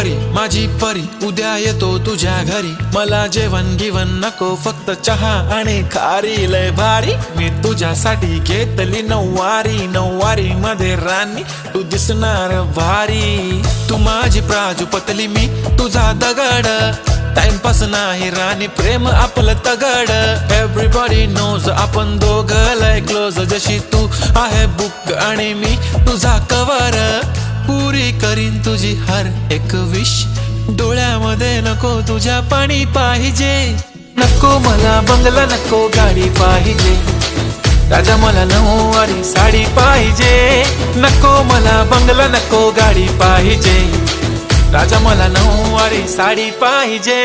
परी माझी परी उद्या येतो तुझ्या घरी, मला जेवण गिवण नको फक्त चहा आणि खारी, लय भारी मी तुझ्यासाठी घेतली नऊवारी, नऊवारी मध्ये राणी तू दिसणार भारी, तू माझी प्राजूपतली मी तुझा दगड, टाइमपास नाही राणी प्रेम आपलं तगड, एव्हरीबॉडी नोज आपण दोघं लय क्लोज, जशी तू आहे बुक आणि मी तुझा कवर, पुरी करीन तुझी हर एक विश, डोळ्यामध्ये नको तुझ्या पाणी पाहिजे, नको मला बंगला नको गाडी पाहिजे, राजा मला नऊवारी साडी पाहिजे, नको मला बंगला नको गाडी पाहिजे, राजा मला नऊवारी साडी पाहिजे।